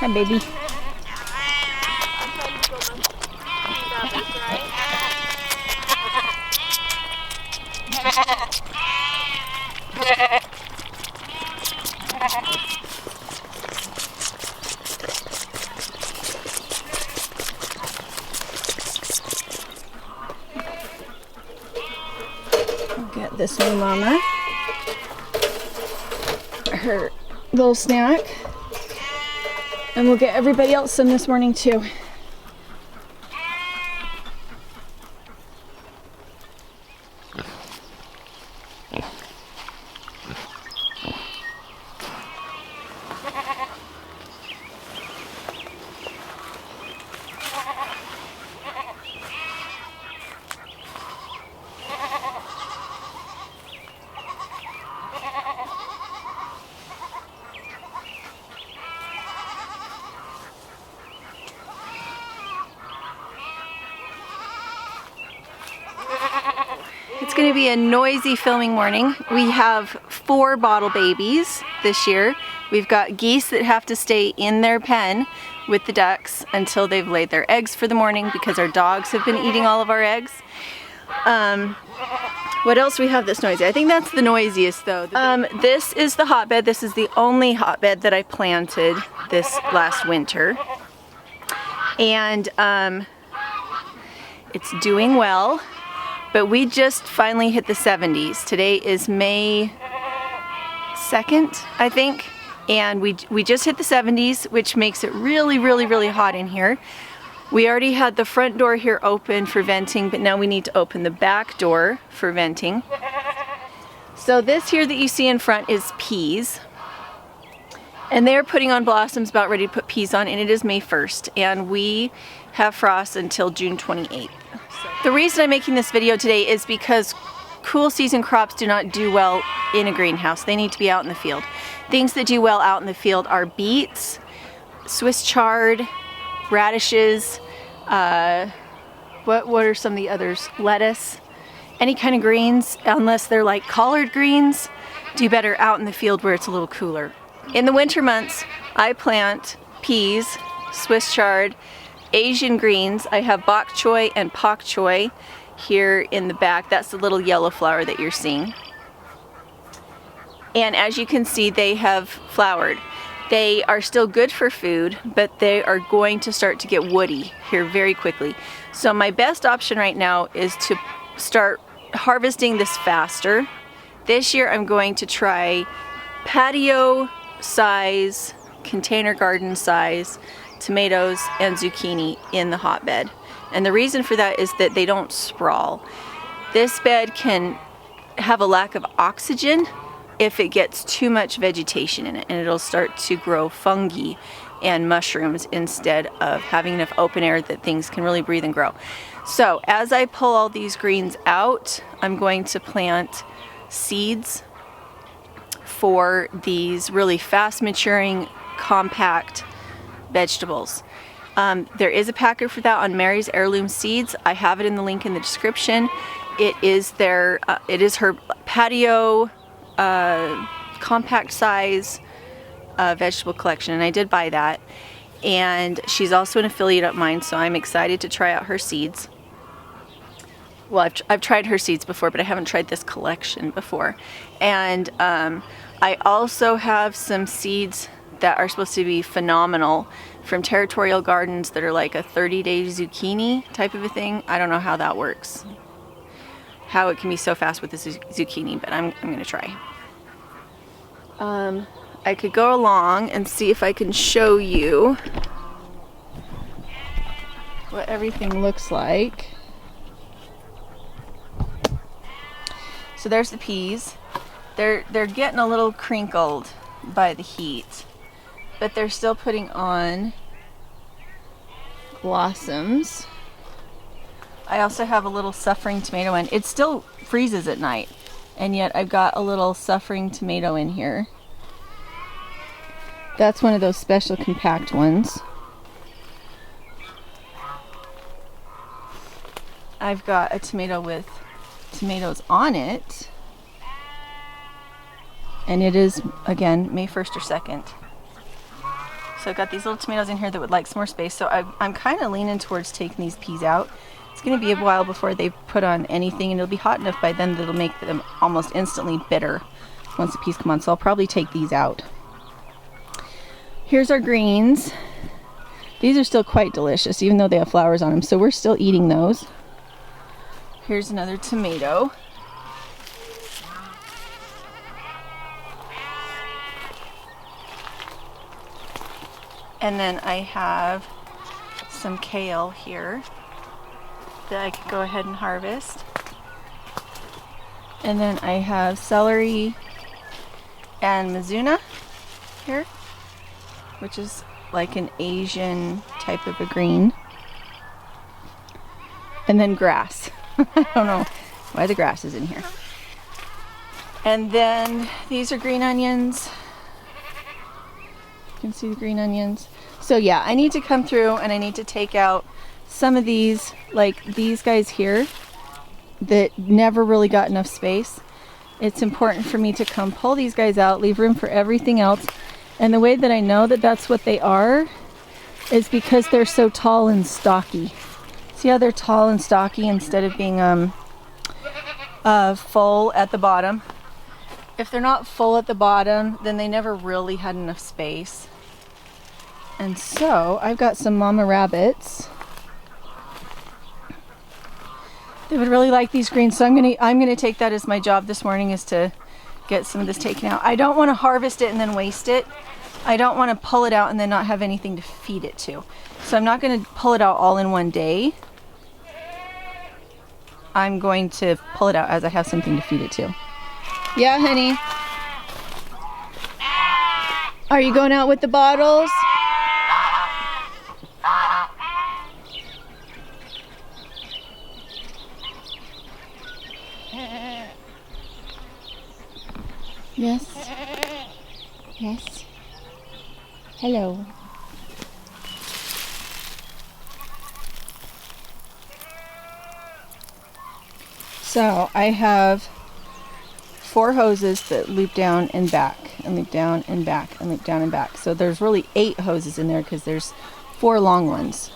Hi, baby. I'll get this new mama her little snack, and we'll get everybody else some this morning too. It's going to be a noisy filming morning. We have 4 bottle babies this year. We've got geese that have to stay in their pen with the ducks until they've laid their eggs for the morning because our dogs have been eating all of our eggs. What else do we have that's noisy? I think that's the noisiest though. This is the hotbed. This is the only hotbed that I planted this last winter. And it's doing well. But we just finally hit the 70s. Today is May 2nd, I think. And we just hit the 70s, which makes it really, really, really hot in here. We already had the front door here open for venting, but now we need to open the back door for venting. So this here that you see in front is peas. And they're putting on blossoms, about ready to put peas on, and it is May 1st. And we have frost until June 28th. The reason I'm making this video today is because cool season crops do not do well in a greenhouse. They need to be out in the field. Things that do well out in the field are beets, Swiss chard, radishes, what are some of the others? Lettuce, any kind of greens, unless they're like collard greens, do better out in the field where it's a little cooler. In the winter months, I plant peas, Swiss chard, Asian greens. I have bok choy and pak choy here in the back. That's the little yellow flower that you're seeing. And as you can see, they have flowered. They are still good for food, but they are going to start to get woody here very quickly. So my best option right now is to start harvesting this faster. This year I'm going to try patio size, container garden size tomatoes and zucchini in the hotbed. And the reason for that is that they don't sprawl. This bed can have a lack of oxygen if it gets too much vegetation in it, and it'll start to grow fungi and mushrooms instead of having enough open air that things can really breathe and grow. So as I pull all these greens out, I'm going to plant seeds for these really fast maturing, compact vegetables. There is a packet for that on Mary's Heirloom Seeds. I have it in the link in the description. It is her patio compact size vegetable collection, and I did buy that. And she's also an affiliate of mine, so I'm excited to try out her seeds. Well, I've tried her seeds before, but I haven't tried this collection before. And I also have some seeds that are supposed to be phenomenal from Territorial Gardens that are like a 30-day zucchini type of a thing. I don't know how that works, how it can be so fast with the zucchini, but I'm going to try. I could go along and see if I can show you what everything looks like. So there's the peas. They're getting a little crinkled by the heat, but they're still putting on blossoms. I also have a little suffering tomato in. It still freezes at night, and yet I've got a little suffering tomato in here. That's one of those special compact ones. I've got a tomato with tomatoes on it, and it is, again, May 1st or 2nd. So I've got these little tomatoes in here that would like some more space. So I'm kind of leaning towards taking these peas out. It's going to be a while before they put on anything, and it'll be hot enough by then that it'll make them almost instantly bitter once the peas come on. So I'll probably take these out. Here's our greens. These are still quite delicious, even though they have flowers on them. So we're still eating those. Here's another tomato. And then I have some kale here that I could go ahead and harvest. And then I have celery and mizuna here, which is like an Asian type of a green. And then grass. I don't know why the grass is in here. And then these are green onions. You can see the green onions. So yeah, I need to come through and I need to take out some of these, like these guys here, that never really got enough space. It's important for me to come pull these guys out, leave room for everything else. And the way that I know that that's what they are is because they're so tall and stocky. See how they're tall and stocky instead of being full at the bottom? If they're not full at the bottom, then they never really had enough space. And so I've got some mama rabbits. They would really like these greens, so I'm gonna take that as my job this morning, is to get some of this taken out. I don't want to harvest it and then waste it. I don't want to pull it out and then not have anything to feed it to. So I'm not going to pull it out all in one day. I'm going to pull it out as I have something to feed it to. Yeah, honey. Are you going out with the bottles? Yes. Yes. Hello. So I have 4 hoses that loop down and back, and loop down and back, and loop down and back. So there's really 8 hoses in there because there's 4 long ones.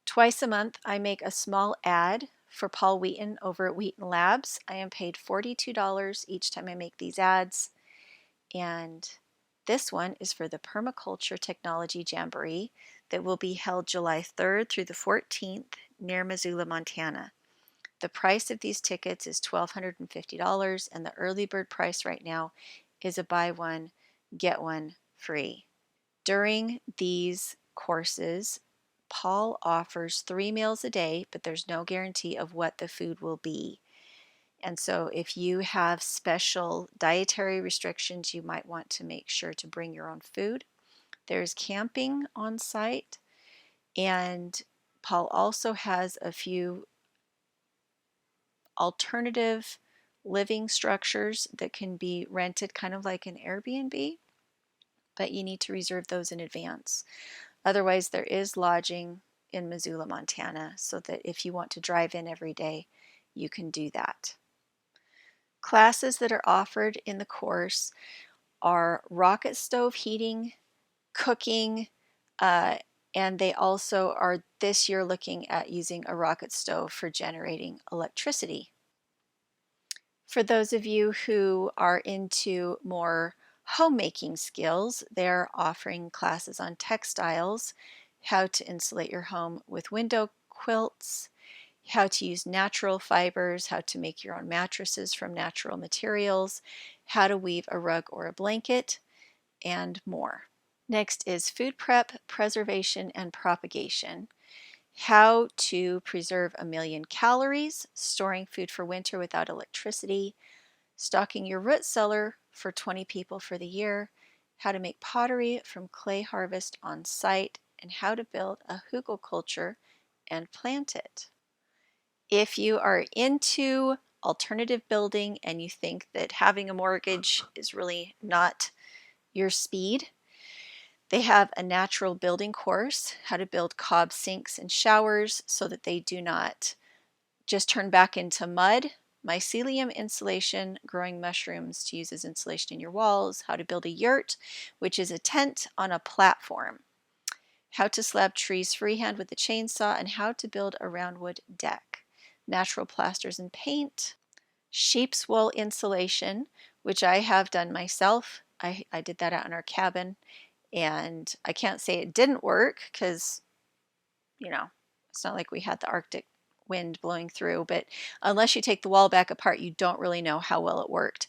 Twice a month, I make a small ad for Paul Wheaton over at Wheaton Labs. I am paid $42 each time I make these ads. And this one is for the Permaculture Technology Jamboree that will be held July 3rd through the 14th near Missoula, Montana. The price of these tickets is $1,250, and the early bird price right now is a buy one, get one free. During these courses, Paul offers 3 meals a day, but there's no guarantee of what the food will be. And so if you have special dietary restrictions, you might want to make sure to bring your own food. There's camping on site, and Paul also has a few alternative living structures that can be rented, kind of like an Airbnb, but you need to reserve those in advance. Otherwise, there is lodging in Missoula, Montana, so that if you want to drive in every day, you can do that. Classes that are offered in the course are rocket stove heating, cooking, and they also are this year looking at using a rocket stove for generating electricity. For those of you who are into more homemaking skills, they're offering classes on textiles, how to insulate your home with window quilts, how to use natural fibers, how to make your own mattresses from natural materials, how to weave a rug or a blanket, and more. Next is food prep, preservation, and propagation. How to preserve 1,000,000 calories, storing food for winter without electricity, stocking your root cellar for 20 people for the year, how to make pottery from clay harvest on site, and how to build a hugelkultur and plant it. If you are into alternative building and you think that having a mortgage is really not your speed, they have a natural building course, how to build cob sinks and showers so that they do not just turn back into mud mycelium insulation, growing mushrooms to use as insulation in your walls, how to build a yurt, which is a tent on a platform, how to slab trees freehand with a chainsaw, and how to build a roundwood deck, natural plasters and paint, sheep's wool insulation, which I have done myself. I did that out in our cabin, and I can't say it didn't work because, you know, it's not like we had the Arctic wind blowing through, but unless you take the wall back apart, you don't really know how well it worked.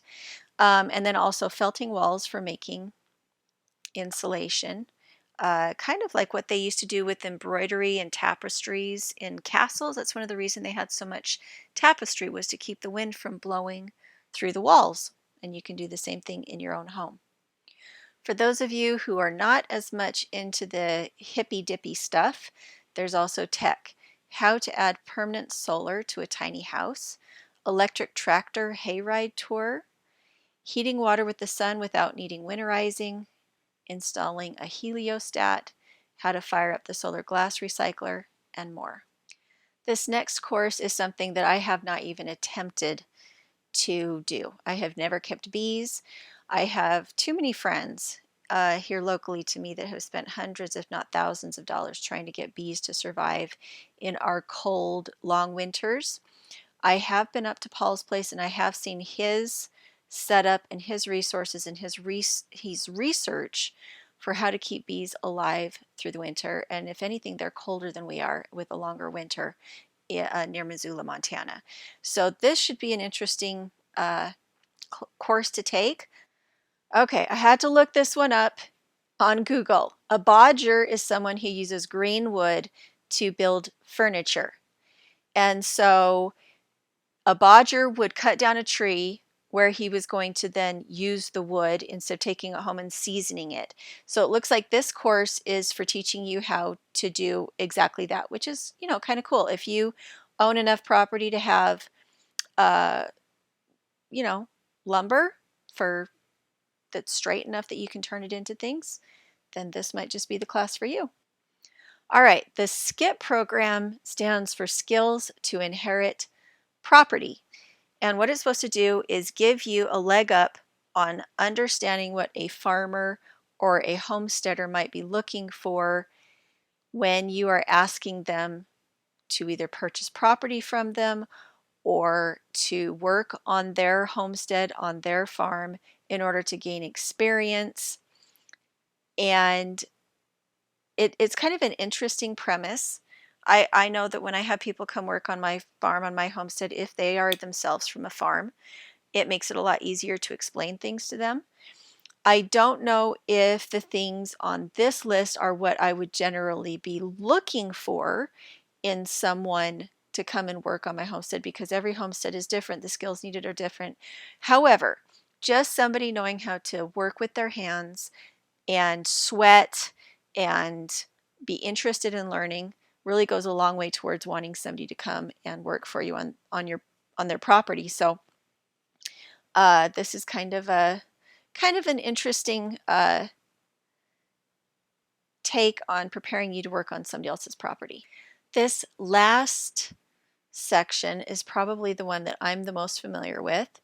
And then also felting walls for making insulation, kind of like what they used to do with embroidery and tapestries in castles. That's one of the reasons they had so much tapestry, was to keep the wind from blowing through the walls. And you can do the same thing in your own home. For those of you who are not as much into the hippy-dippy stuff, there's also tech. How to add permanent solar to a tiny house, electric tractor hayride tour, heating water with the sun without needing winterizing, installing a heliostat, how to fire up the solar glass recycler, and more. This next course is something that I have not even attempted to do. I have never kept bees. I have too many friends here locally to me that have spent hundreds, if not thousands of dollars trying to get bees to survive in our cold, long winters. I have been up to Paul's place and I have seen his setup and his resources and his research for how to keep bees alive through the winter. And if anything, they're colder than we are with a longer winter near Missoula, Montana. So this should be an interesting course to take. Okay, I had to look this one up on Google. A bodger is someone who uses green wood to build furniture. And so a bodger would cut down a tree where he was going to then use the wood instead of taking it home and seasoning it. So it looks like this course is for teaching you how to do exactly that, which is, you know, kind of cool. If you own enough property to have, you know, lumber that's straight enough that you can turn it into things, then this might just be the class for you. All right, the SKIP program stands for Skills to Inherit Property. And what it's supposed to do is give you a leg up on understanding what a farmer or a homesteader might be looking for when you are asking them to either purchase property from them or to work on their homestead, on their farm, in order to gain experience. And it's kind of an interesting premise. I know that when I have people come work on my farm, on my homestead, if they are themselves from a farm, it makes it a lot easier to explain things to them. I don't know if the things on this list are what I would generally be looking for in someone to come and work on my homestead, because every homestead is different. The skills needed are different. However, just somebody knowing how to work with their hands and sweat and be interested in learning really goes a long way towards wanting somebody to come and work for you on their property. So this is kind of an interesting take on preparing you to work on somebody else's property. This last section is probably the one that I'm the most familiar with.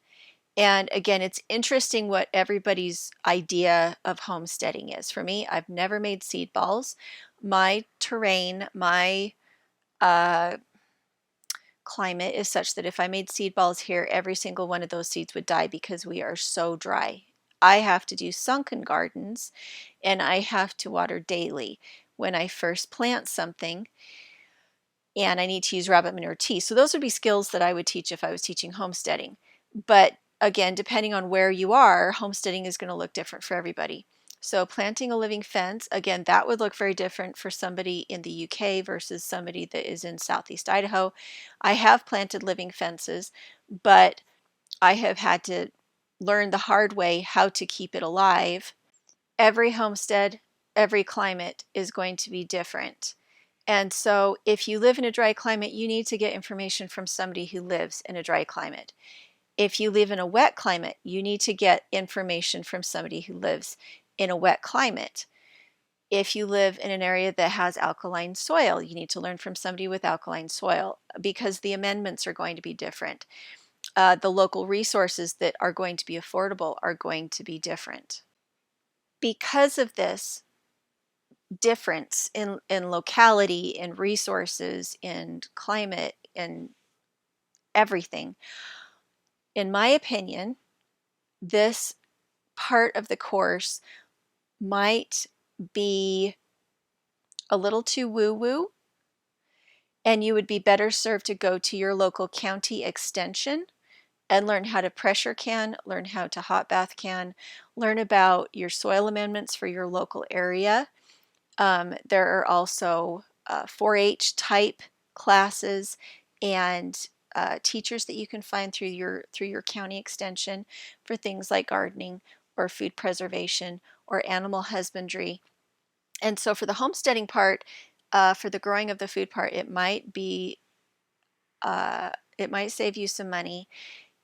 And again, it's interesting what everybody's idea of homesteading is. For me, I've never made seed balls. My terrain, my climate is such that if I made seed balls here, every single one of those seeds would die because we are so dry. I have to do sunken gardens and I have to water daily when I first plant something, and I need to use rabbit manure tea. So those would be skills that I would teach if I was teaching homesteading. But again, depending on where you are, homesteading is going to look different for everybody. So planting a living fence, again, that would look very different for somebody in the UK versus somebody that is in Southeast Idaho. I have planted living fences, but I have had to learn the hard way how to keep it alive. Every homestead, every climate is going to be different. And so if you live in a dry climate, you need to get information from somebody who lives in a dry climate. If you live in a wet climate, you need to get information from somebody who lives in a wet climate. If you live in an area that has alkaline soil, you need to learn from somebody with alkaline soil, because the amendments are going to be different. the local resources that are going to be affordable are going to be different. Because of this difference in locality, in resources, in climate, in everything, in my opinion, this part of the course might be a little too woo-woo, and you would be better served to go to your local county extension and learn how to pressure can, learn how to hot bath can, learn about your soil amendments for your local area. There are also 4-H type classes and teachers that you can find through your county extension for things like gardening or food preservation or animal husbandry. And so for the homesteading part, for the growing of the food part, it might save you some money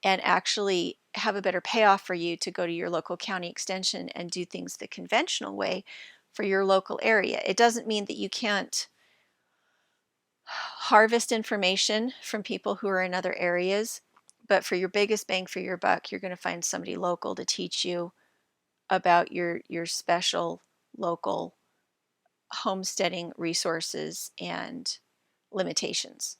and actually have a better payoff for you to go to your local county extension and do things the conventional way for your local area. It doesn't mean that you can't harvest information from people who are in other areas, but for your biggest bang for your buck, you're going to find somebody local to teach you about your special local homesteading resources and limitations.